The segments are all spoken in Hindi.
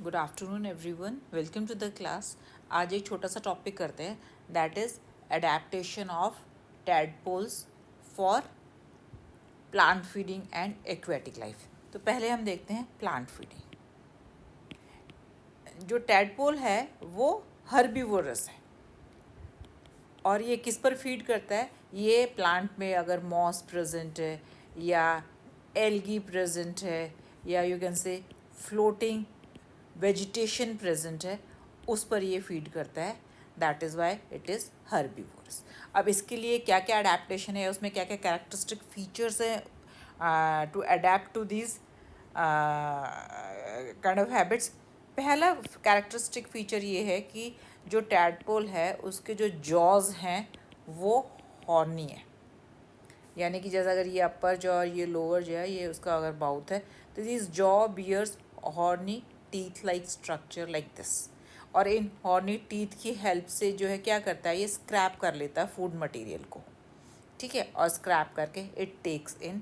Good afternoon everyone, welcome to the class. आज एक छोटा सा टॉपिक करते हैं, that is adaptation of tadpoles for plant feeding and aquatic life. तो पहले हम देखते हैं प्लांट फीडिंग। जो टैडपोल है वो हर्बीवोरस है और ये किस पर फीड करता है? ये प्लांट में अगर मॉस प्रेजेंट है या एल्गी प्रेजेंट है या you can say floating vegetation present है, उस पर ये फीड करता है। That is why it is herbivorous. अब इसके लिए क्या क्या अडेप्टेशन है, उसमें क्या क्या कैरेक्टरिस्टिक फीचर्स हैं to adapt to these kind of habits. पहला कैरेक्टरिस्टिक फीचर ये है कि जो टैडपोल है उसके जो जॉज हैं वो हॉर्नी है, यानी कि जैसे अगर ये अपर जॉ और ये लोअर जो है ये उसका अगर माउथ है तो this jaw bears horny teeth like structure like this. और इन हॉर्नी टीथ की हेल्प से जो है क्या करता है, ये स्क्रैप कर लेता है फूड मटेरियल को, ठीक है, और स्क्रैप करके it takes in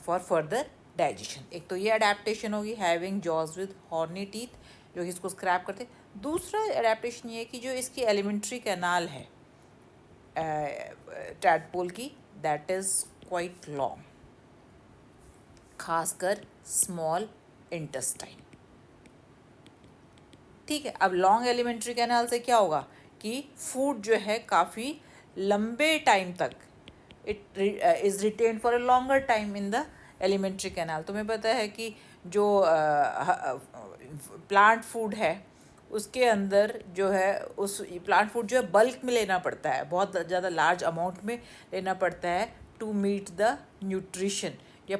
for further digestion. एक तो ये अडेप्टेशन होगी having jaws with horny teeth, जो कि इसको स्क्रैप करते। दूसरा अडेप्टेशन ये है कि जो इसकी एलिमेंट्री कैनाल है टैडपोल की, दैट इज़ क्वाइट लॉन्ग, खासकर स्मॉल इंटेस्टाइन, ठीक है। अब लॉन्ग एलिमेंट्री कैनाल से क्या होगा कि फूड जो है काफ़ी लंबे टाइम तक it is retain for a longer time in the alimentary canal. तुम्हें पता है कि जो प्लांट फूड है उसके अंदर जो है उस प्लांट फूड जो है बल्क में लेना पड़ता है, बहुत ज़्यादा लार्ज अमाउंट में लेना पड़ता है टू मीट द न्यूट्रिशन, या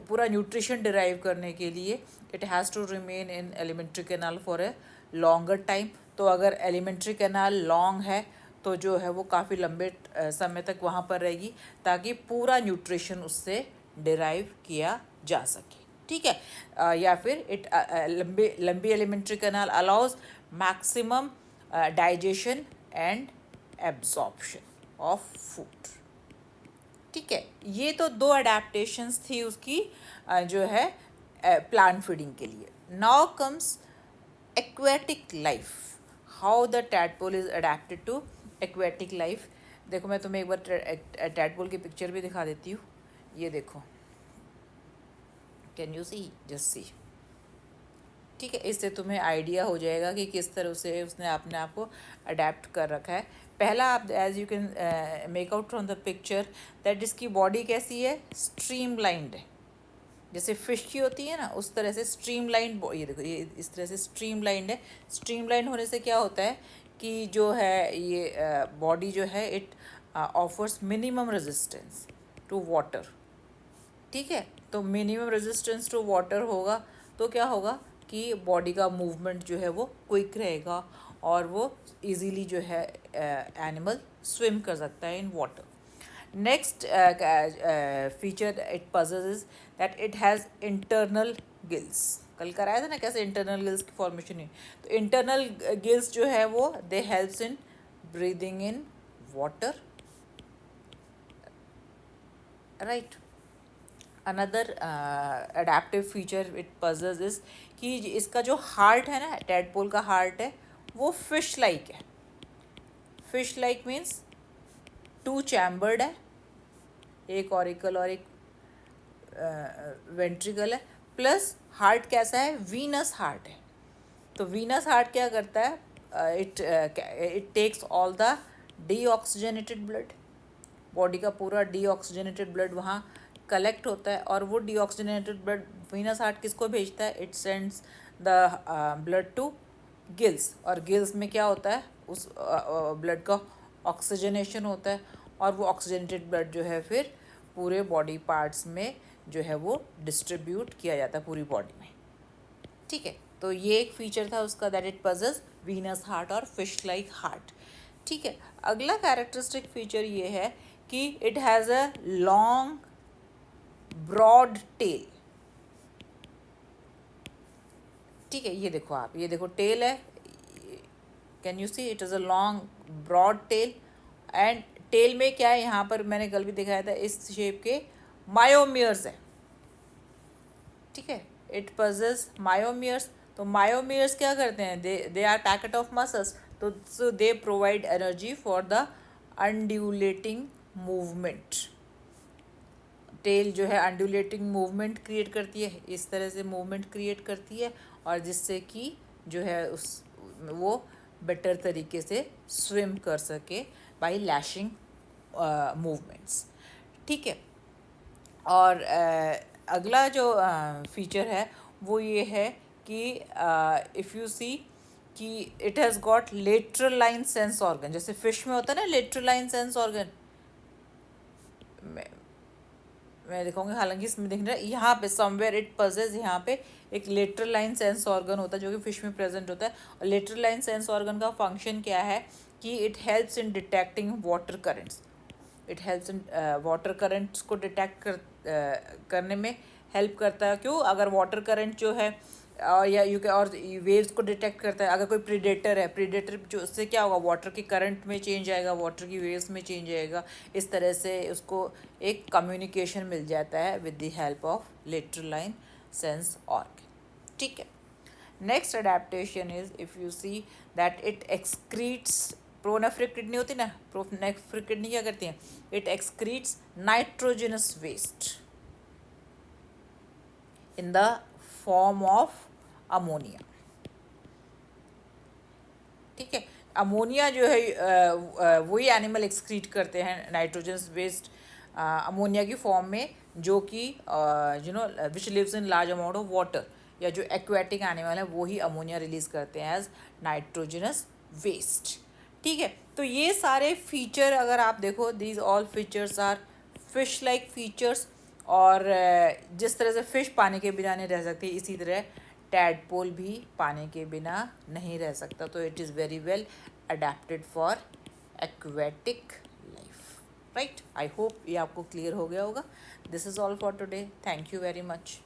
पूरा न्यूट्रिशन डिराइव करने के लिए it has to remain in alimentary canal for a longer time. तो अगर एलिमेंट्री कैनाल लॉन्ग है तो जो है वो काफ़ी लंबे समय तक वहाँ पर रहेगी ताकि पूरा न्यूट्रिशन उससे डिराइव किया जा सके, ठीक है। या फिर इट लंबी alimentary canal allows maximum digestion and absorption of food, ठीक है। ये तो दो अडेप्टेशंस थी उसकी जो है प्लांट फीडिंग के लिए। Now comes aquatic life, how the tadpole is adapted to aquatic life. देखो मैं तुम्हें एक बार टैडपोल की पिक्चर भी दिखा देती हूँ। ये देखो, can you see, just see, ठीक है। इससे तुम्हें आइडिया हो जाएगा कि किस तरह से उसने अपने आप को अडेप्ट कर रखा है। पहला आप as you can make out from the picture that इसकी बॉडी कैसी है, स्ट्रीम लाइंड है, जैसे फिश की होती है ना उस तरह से स्ट्रीम लाइंड। ये देखो, ये इस तरह से स्ट्रीम लाइंड है। स्ट्रीम लाइंड होने से क्या होता है कि जो है ये बॉडी जो है it offers minimum resistance to water, ठीक है। तो मिनिमम रेजिस्टेंस टू वाटर होगा तो क्या होगा कि बॉडी का मूवमेंट जो है वो क्विक रहेगा और वो इजीली जो है एनिमल स्विम कर सकता है in water. Next feature it possess is that it has internal gills. कल कराया था ना कैसे इंटरनल गिल्स की फॉर्मेशन हुई। तो इंटरनल गिल्स जो है वो दे helps in breathing in water, right. Another adaptive feature it possess is कि इसका जो हार्ट है ना, टैडपोल का हार्ट है वो फिश लाइक है। Fish like means two chambered है, एक ऑरिकल और एक वेंट्रिकल है, प्लस हार्ट कैसा है, वीनस हार्ट है। तो वीनस हार्ट क्या करता है, it takes all the deoxygenated blood, body का पूरा डीऑक्सीजनेटेड ब्लड वहाँ कलेक्ट होता है और वो डीऑक्सीजनेटेड ब्लड वीनस हार्ट किसको भेजता है, it sends the blood to gills, और गिल्स में क्या होता है उस ब्लड का ऑक्सीजनेशन होता है और वो ऑक्सीजनेटेड ब्लड जो है फिर पूरे बॉडी पार्ट्स में जो है वो डिस्ट्रीब्यूट किया जाता है पूरी बॉडी में, ठीक है। तो ये एक फीचर था उसका, that it possess venous heart और फिश लाइक हार्ट, ठीक है। अगला कैरेक्टरिस्टिक फीचर ये है कि it has a long broad tail, ठीक है। ये देखो आप, ये देखो टेल है, can you see, it is a long broad tail. And tail में क्या है, यहाँ पर मैंने कल भी दिखाया था इस शेप के मायोमियर्स है, ठीक है। इट पजेस मायोमियर्स, तो मायोमियर्स क्या करते हैं, they are packet of muscles, तो so they provide energy for the undulating movement. Tail जो है अनड्यूलेटिंग मूवमेंट क्रिएट करती है, इस तरह से मूवमेंट क्रिएट करती है, और जिससे कि जो है उस वो बेटर तरीके से स्विम कर सके बाय लैशिंग मूवमेंट्स। ठीक है। और अगला जो फीचर है वो ये है कि इफ़ यू सी कि it has got lateral line sense organ, जैसे फिश में होता है ना लेटरल लाइन सेंस ऑर्गन, मैं दिखाऊंगी, हालांकि इसमें दिख रहा है यहाँ पे समवेयर इट पजेज, यहाँ पे एक लेटरल लाइन सेंस ऑर्गन होता है जो कि फिश में प्रेजेंट होता है। और लेटरल लाइन सेंस ऑर्गन का फंक्शन क्या है कि it helps in detecting water currents, it helps in water currents को डिटेक्ट करने में हेल्प करता है। क्यों, अगर वाटर करंट जो है या यू के और वेव्स को डिटेक्ट करता है, अगर कोई प्रीडेटर है, प्रीडेटर जो उससे क्या होगा, वाटर के करंट में चेंज आएगा, वाटर की वेव्स में चेंज आएगा, इस तरह से उसको एक कम्युनिकेशन मिल जाता है with the help of lateral line sense organ. ठीक है। Next adaptation is if you see that it excretes, pronephric kidney होती ना, प्रोनेफ्रिक किडनी क्या करती है, it excretes nitrogenous waste in the form of ammonia. ठीक है। अमोनिया जो है वही एनिमल एक्सक्रीट करते हैं नाइट्रोजनस वेस्ट अमोनिया की फॉर्म में, जो कि you know which lives in large amount of water, या जो एक्वेटिक एनिमल है वो ही अमोनिया रिलीज करते हैं एज नाइट्रोजनस वेस्ट। ठीक है। तो ये सारे फीचर अगर आप देखो, these all features are fish like features, और जिस तरह से फिश पानी के बिना नहीं रह सकती, इसी तरह टैडपोल भी पानी के बिना नहीं रह सकता। तो it is very well adapted for aquatic life, right. I hope ये आपको क्लियर हो गया होगा। This is all for today, thank you very much.